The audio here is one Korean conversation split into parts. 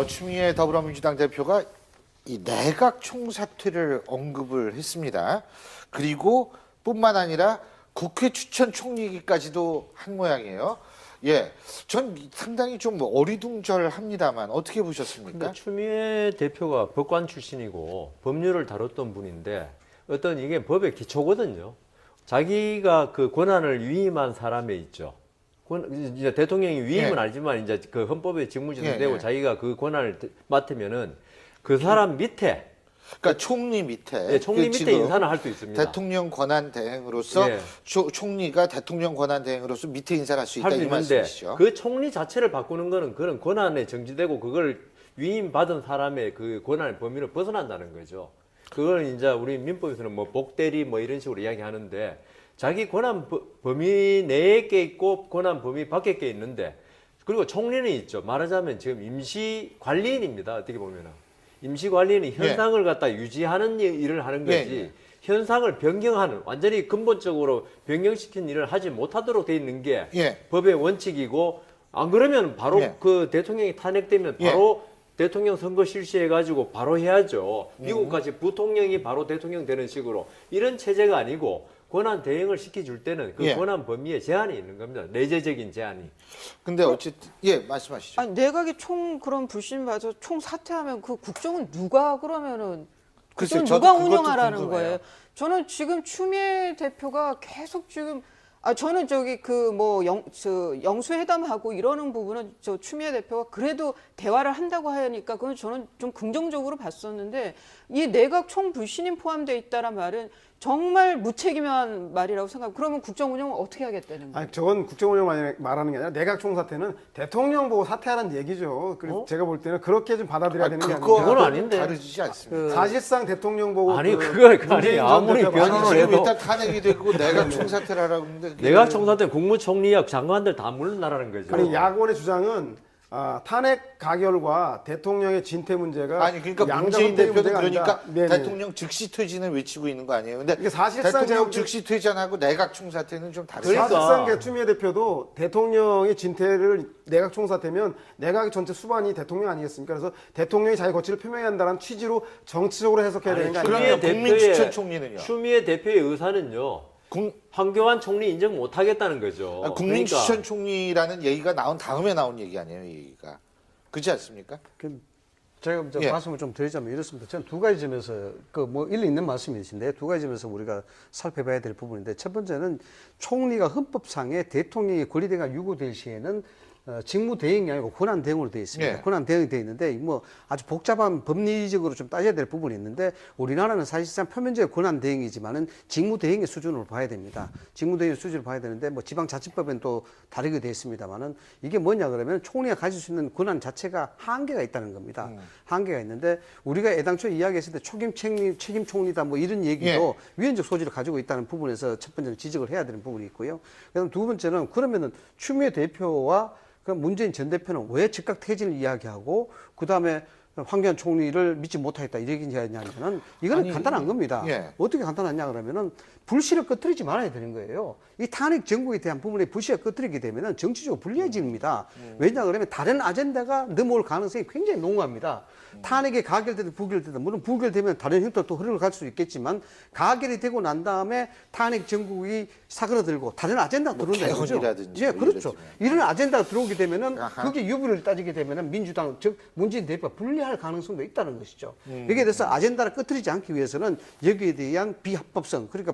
추미애 더불어민주당 대표가 이 내각 총사퇴를 언급을 했습니다. 그리고 뿐만 아니라 국회 추천 총리기까지도 한 모양이에요. 예, 전 상당히 좀 어리둥절합니다만 어떻게 보셨습니까? 그러니까 추미애 대표가 법관 출신이고 법률을 다뤘던 분인데 어떤 이게 법의 기초거든요. 자기가 그 권한을 위임한 사람에 있죠. 이제 대통령이 위임은 예. 알지만 이제 그 헌법에 직무진되고 예. 자기가 그 권한을 맡으면은 그 사람 밑에 그러니까 총리 밑에 예, 총리 밑에 인사는 할 수 있습니다. 대통령 권한 대행으로서 예. 총리가 대통령 권한 대행으로서 밑에 인사를 할 수 있다 할 수 이 있는데 말씀이시죠? 그 총리 자체를 바꾸는 거는 그런 권한에 정지되고 그걸 위임받은 사람의 그 권한의 범위를 벗어난다는 거죠. 그걸 이제 우리 민법에서는 뭐 복대리 뭐 이런 식으로 이야기하는데 자기 권한 범위 내에 게 있고 권한 범위 밖에 게 있는데 그리고 총리는 있죠. 말하자면 지금 임시 관리인입니다. 어떻게 보면은 임시 관리인은 현상을 갖다 유지하는 일을 하는 거지 현상을 변경하는 완전히 근본적으로 변경시킨 일을 하지 못하도록 돼 있는 게 법의 원칙이고 안 그러면 바로 그 대통령이 탄핵되면 바로 대통령 선거 실시해가지고 바로 해야죠. 미국까지 부통령이 바로 대통령 되는 식으로 이런 체제가 아니고 권한 대행을 시켜줄 때는 그 권한 범위에 제한이 있는 겁니다. 내재적인 제한이. 근데 어쨌든 말씀하시죠. 아니, 내각이 그런 불신 받아 총 사퇴하면 그 국정은 누가 그러면은 국정 누가 운영하라는 거예요? 저는 지금 추미애 대표가 계속 지금 저는 저기 영수회담하고 이러는 부분은 저 추미애 대표가 그래도 대화를 한다고 하니까 그건 저는 좀 긍정적으로 봤었는데 이 내각 총불신임 포함되어 있다란 말은 정말 무책임한 말이라고 생각하고 그러면 국정 운영을 어떻게 하겠다는 거예요? 아니, 저건 국정 운영 말하는 게 아니라 내각 총사퇴는 대통령 보고 사퇴하라는 얘기죠. 그래서 제가 볼 때는 그렇게 좀 받아들여야 되는 게 아닌가. 그건 아닌데. 다르지 않습니다. 사실상 대통령 보고 아니 그걸 아니 아무리 변호를 지금 해도 일단 탄핵이 되고 내각 총사퇴를 하라고 하는데 내각 총사퇴 국무총리와 장관들 다 물러나라는 거죠. 아니 야권의 주장은 탄핵 가결과 대통령의 진퇴 문제가 아니 그러니까 문재인 대표는 그러니까 대통령 즉시 퇴진을 외치고 있는 거 아니에요? 근데 이게 사실상 대통령 즉시 퇴진하고 내각 총사퇴는 좀 다르죠. 사실상 추미애 대표도 대통령의 진퇴를 내각 총사퇴면 내각의 전체 수반이 대통령 아니겠습니까? 그래서 대통령이 자기 거취를 표명해야 한다는 취지로 정치적으로 해석해야 되는 거 아니에요? 그러면 국민추천 총리는요? 추미애 대표의 의사는요. 황교안 총리 인정 못 하겠다는 거죠. 국민추천 총리라는 얘기가 나온 다음에 나온 얘기 아니에요, 이 얘기가. 그렇지 않습니까? 제가 말씀을 좀 드리자면 이렇습니다. 저는 두 가지 점에서 일리 있는 말씀이신데 두 가지 점에서 우리가 살펴봐야 될 부분인데 첫 번째는 총리가 헌법상에 대통령의 권리대가 유고될 시에는 직무 대행이 아니고 권한 대행으로 되어 있습니다. 권한 대행이 되어 있는데 아주 복잡한 법리적으로 좀 따져야 될 부분이 있는데 우리나라는 사실상 표면적인 권한 대행이지만은 직무 대행의 수준으로 봐야 됩니다. 직무 대행의 수준으로 봐야 되는데 지방자치법엔 또 다르게 되어 있습니다만은 이게 뭐냐 그러면 총리가 가질 수 있는 권한 자체가 한계가 있다는 겁니다. 한계가 있는데 우리가 애당초 이야기했을 때 책임 총리다 이런 얘기도 위헌적 소지를 가지고 있다는 부분에서 첫 번째는 지적을 해야 되는 부분이 있고요. 그다음 두 번째는 그러면은 추미애 대표와 문재인 전 대표는 왜 즉각 퇴진을 이야기하고 그다음에 황교안 총리를 믿지 못하겠다 이렇게 이야기하냐면은 이거는 간단한 겁니다. 어떻게 간단하냐 그러면은 불씨를 꺼뜨리지 말아야 되는 거예요. 이 탄핵 정국에 대한 부분에 불씨를 꺼뜨리게 되면은 정치적으로 불리해집니다. 왜냐 그러면 다른 아젠다가 넘어올 가능성이 굉장히 농후합니다. 탄핵이 가결되든 부결되든 물론 부결되면 다른 형태로 또 흐름을 갈 수 있겠지만 가결이 되고 난 다음에 탄핵 정국이 사그러들고 다른 아젠다가 들어오는 거죠. 그렇죠. 이런 아젠다가 들어오게 되면은 그게 유불을 따지게 되면은 민주당 즉 문재인 대표가 불리할 가능성도 있다는 것이죠. 여기에 대해서 아젠다를 꺼뜨리지 않기 위해서는 여기에 대한 비합법성 그러니까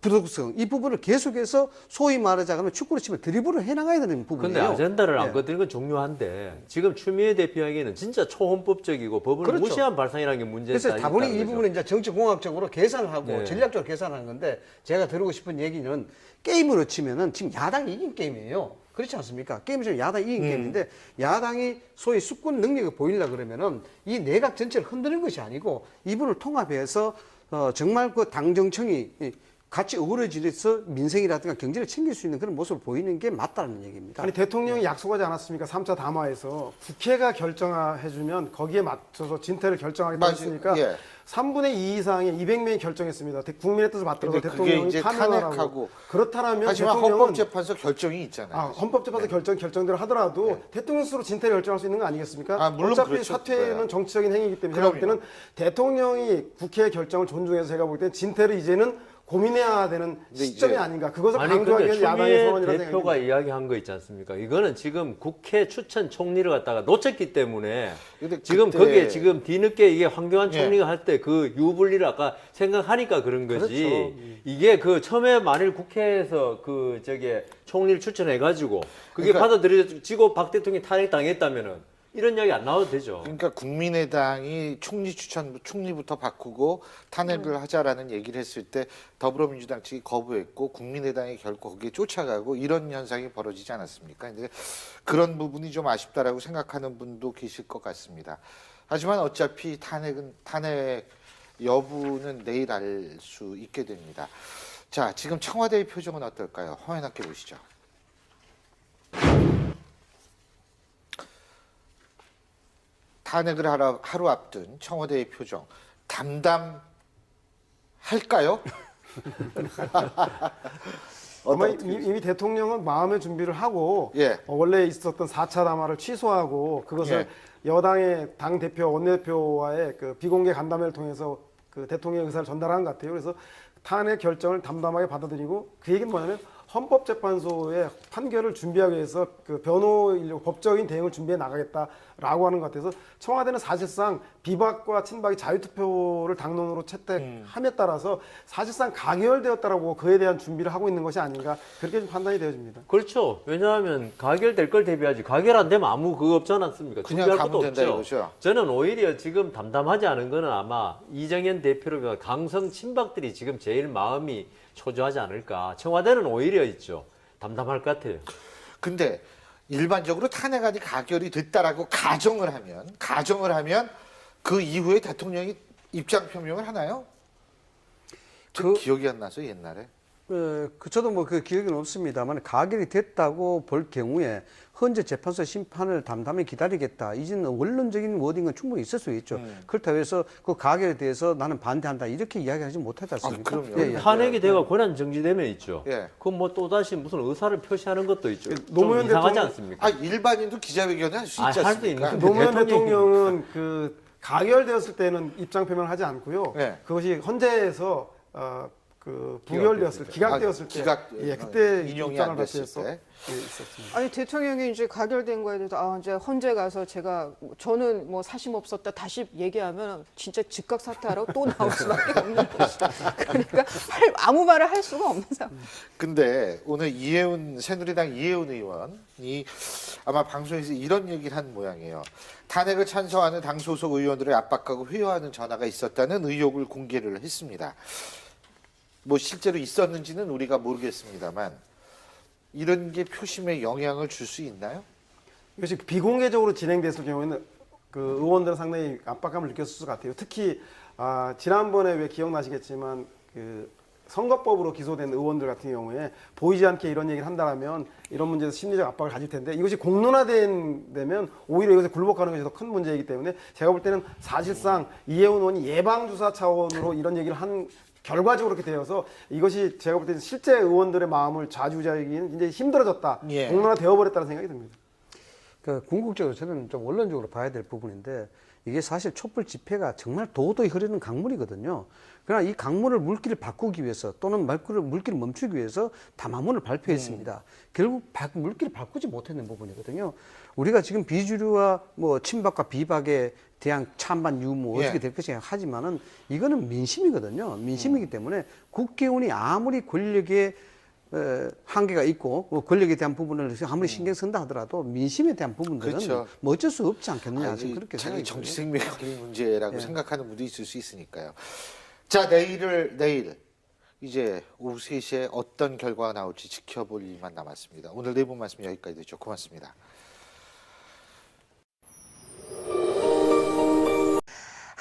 부도덕성 이 부분을 계속해서 소위 말하자면 축구로 치면 드리블을 해나가야 되는 부분이에요. 그런데 아젠다를 안 꺼뜨리는 건 중요한데 지금 추미애 대표에게는 진짜 초헌법적이고 법을 무시한 발상이라는 게 문제다. 그래서 다분히 이 부분은 이제 정치공학적으로 계산을 하고 전략적으로 계산하는 건데 제가 드리고 싶은 얘기는 게임으로 치면은 지금 야당이 이긴 게임이에요. 그렇지 않습니까? 게임에서 야당이 이긴 게임인데 야당이 소위 수권 능력을 보이려고 그러면은 이 내각 전체를 흔드는 것이 아니고 이분을 통합해서 정말 그 당정청이 같이 어우러지면서 민생이라든가 경제를 챙길 수 있는 그런 모습을 보이는 게 맞다는 얘기입니다. 아니 대통령이 약속하지 않았습니까? 3차 담화에서 국회가 결정해주면 거기에 맞춰서 진퇴를 결정하겠다고 했으니까 예. 3분의 2 이상의 200명이 결정했습니다. 국민의 뜻을 받들어서 근데 그게 대통령이 이제 탄핵하고 탄핵하고 그렇다면 하지만 대통령은 헌법재판소 결정이 있잖아요. 헌법재판소 결정대로 하더라도 대통령 스스로 진퇴를 결정할 수 있는 거 아니겠습니까? 아, 물론 어차피 그렇죠. 사퇴는 네. 정치적인 행위이기 때문에 제가 볼 그럼요. 때는 대통령이 국회의 결정을 존중해서 제가 볼 때는 진퇴를 이제는 고민해야 되는 근데 시점이 이제- 아닌가. 그것을 아니 강조하기 근데 위한 야당의 추미애 선언이라는 대표가 생각이 이야기한 거 있지 않습니까? 이거는 지금 국회 추천 총리를 갖다가 놓쳤기 때문에 근데 지금 그때- 거기에 지금 뒤늦게 이게 황교안 예. 총리가 할 때 그 유불리를 아까 생각하니까 그런 거지. 그렇죠. 이게 그 처음에 만일 국회에서 그 저기 총리를 추천해 가지고 그게 그러니까- 받아들여지고 박 대통령이 탄핵당했다면은 이런 이야기 안 나와도 되죠. 그러니까 국민의당이 총리부터 바꾸고 탄핵을 하자라는 얘기를 했을 때 더불어민주당 측이 거부했고 국민의당이 결코 거기에 쫓아가고 이런 현상이 벌어지지 않았습니까? 근데 그런 부분이 좀 아쉽다라고 생각하는 분도 계실 것 같습니다. 하지만 어차피 탄핵 여부는 내일 알 수 있게 됩니다. 자, 지금 청와대의 표정은 어떨까요? 화면 함께 보시죠. 탄핵을 하루 앞둔 청와대의 표정 담담할까요? 아마 어떻게 이미 대통령은 마음의 준비를 하고 예. 원래 있었던 4차 담화를 취소하고 그것을 여당의 당 대표 원내대표와의 그 비공개 간담회를 통해서 그 대통령의 의사를 전달한 것 같아요. 그래서 탄핵 결정을 담담하게 받아들이고 그 얘기는 뭐냐면 헌법재판소의 판결을 준비하기 위해서 그 변호 인력 법적인 대응을 준비해 나가겠다라고 하는 것 같아서 청와대는 사실상 비박과 친박이 자유투표를 당론으로 채택함에 따라서 사실상 가결되었다라고 그에 대한 준비를 하고 있는 것이 아닌가 그렇게 좀 판단이 되어집니다. 그렇죠. 왜냐하면 가결될 걸 대비하지. 가결 안 되면 아무 그거 없지 않습니까? 그냥 준비할 가면 것도 된다 없죠. 이거죠? 저는 오히려 지금 담담하지 않은 거는 아마 이정현 대표를 비롯한 강성 친박들이 지금 제일 마음이 초조하지 않을까. 청와대는 오히려 있죠. 담담할 것 같아요. 근데 일반적으로 탄핵안이 가결이 됐다라고 가정을 하면 그 이후에 대통령이 입장 표명을 하나요? 저 기억이 안 나서 옛날에. 저도 뭐 그 기억은 없습니다만 가결이 됐다고 볼 경우에 헌재 재판소 심판을 담담히 기다리겠다. 이제는 원론적인 워딩은 충분히 있을 수 있죠. 그렇다고 해서 그 가결에 대해서 나는 반대한다. 이렇게 이야기하지 못하지 않습니까? 그럼요. 예, 예. 탄핵이 되고 권한 정지되면 있죠. 예. 그럼 뭐 또다시 무슨 의사를 표시하는 것도 있죠. 좀 노무현 이상하지 대통령- 않습니까? 아, 일반인도 기자회견을 할 수 있지 할 수 않습니까? 있는 노무현 대통령이- 대통령은 그 가결되었을 때는 입장 표명을 하지 않고요. 네. 그것이 헌재에서 그 부결되었을 때, 기각되었을 때, 예, 그때 인용이 입장을 안 됐을 발표해서 때. 예, 있었습니다. 아니 대통령이 이제 가결된 거에 대해서 이제 헌재 가서 제가 저는 뭐 사심 없었다 다시 얘기하면 진짜 즉각 사퇴하라고 또 나올 수밖에 없는 것이죠. 그러니까 아무 말을 할 수가 없는 상황. 근데 오늘 새누리당 이해운 의원이 아마 방송에서 이런 얘기를 한 모양이에요. 탄핵을 찬성하는 당 소속 의원들을 압박하고 회유하는 전화가 있었다는 의혹을 공개를 했습니다. 뭐 실제로 있었는지는 우리가 모르겠습니다만 이런 게 표심에 영향을 줄 수 있나요? 이것이 비공개적으로 진행됐을 경우에는 그 의원들은 상당히 압박감을 느꼈을 것 같아요. 특히 지난번에 왜 기억나시겠지만 그 선거법으로 기소된 의원들 같은 경우에 보이지 않게 이런 얘기를 한다면 이런 문제에서 심리적 압박을 가질 텐데 이것이 공론화되면 오히려 이것에 굴복하는 것이 더 큰 문제이기 때문에 제가 볼 때는 사실상 이해운 의원이 예방주사 차원으로 이런 얘기를 한 결과적으로 그렇게 되어서 이것이 제가 볼 때는 실제 의원들의 마음을 좌지우지하기는 이제 힘들어졌다. 예. 공론화 되어버렸다는 생각이 듭니다. 그 궁극적으로 저는 좀 원론적으로 봐야 될 부분인데 이게 사실 촛불 집회가 정말 도도히 흐르는 강물이거든요. 그러나 이 강물을 물길을 바꾸기 위해서 또는 물길을 멈추기 위해서 담화문을 발표했습니다. 결국 물길을 바꾸지 못했는 부분이거든요. 우리가 지금 비주류와 뭐 친박과 비박에 대한 찬반 유무 어떻게 될 것이냐 하지만은 이거는 민심이거든요. 민심이기 때문에 국회의원이 아무리 권력에 한계가 있고 권력에 대한 부분을 아무리 신경 쓴다 하더라도 민심에 대한 부분들은 그렇죠. 뭐 어쩔 수 없지 않겠느냐. 이게 그렇게 자기 생각이 정치 들고요. 생명의 문제라고 생각하는 분도 있을 수 있으니까요. 자, 내일 이제 오후 3시에 어떤 결과가 나올지 지켜볼 일만 남았습니다. 오늘 네 분 말씀 여기까지 듣죠. 고맙습니다.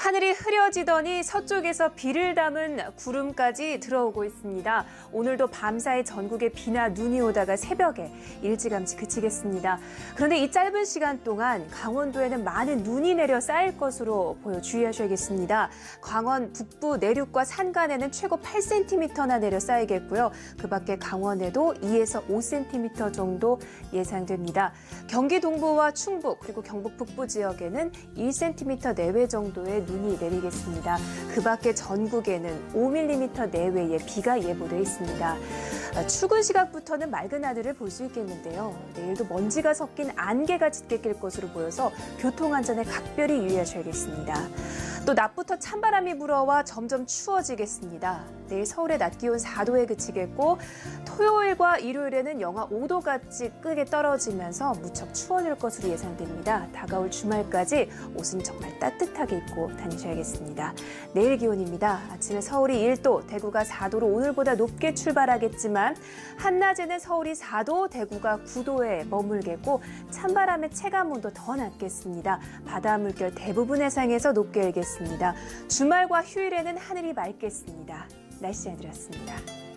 하늘이 흐려지더니 서쪽에서 비를 담은 구름까지 들어오고 있습니다. 오늘도 밤사이 전국에 비나 눈이 오다가 새벽에 일찌감치 그치겠습니다. 그런데 이 짧은 시간 동안 강원도에는 많은 눈이 내려 쌓일 것으로 보여 주의하셔야겠습니다. 강원 북부 내륙과 산간에는 최고 8cm나 내려 쌓이겠고요. 그 밖에 강원에도 2에서 5cm 정도 예상됩니다. 경기 동부와 충북 그리고 경북 북부 지역에는 1cm 내외 정도의 눈이 내리겠습니다. 그 밖에 전국에는 5mm 내외의 비가 예보돼 있습니다. 출근 시각부터는 맑은 하늘을 볼 수 있겠는데요. 내일도 먼지가 섞인 안개가 짙게 낄 것으로 보여서 교통안전에 각별히 유의하셔야겠습니다. 또 낮부터 찬바람이 불어와 점점 추워지겠습니다. 내일 서울의 낮 기온 4도에 그치겠고 토요일과 일요일에는 영하 5도까지 크게 떨어지면서 무척 추워질 것으로 예상됩니다. 다가올 주말까지 옷은 정말 따뜻하게 입고 다니셔야겠습니다. 내일 기온입니다. 아침에 서울이 1도, 대구가 4도로 오늘보다 높게 출발하겠지만 한낮에는 서울이 4도, 대구가 9도에 머물겠고 찬바람의 체감온도 더 낮겠습니다. 바다 물결 대부분 해상에서 높게 일겠습니다. 주말과 휴일에는 하늘이 맑겠습니다. 날씨 알려드렸습니다.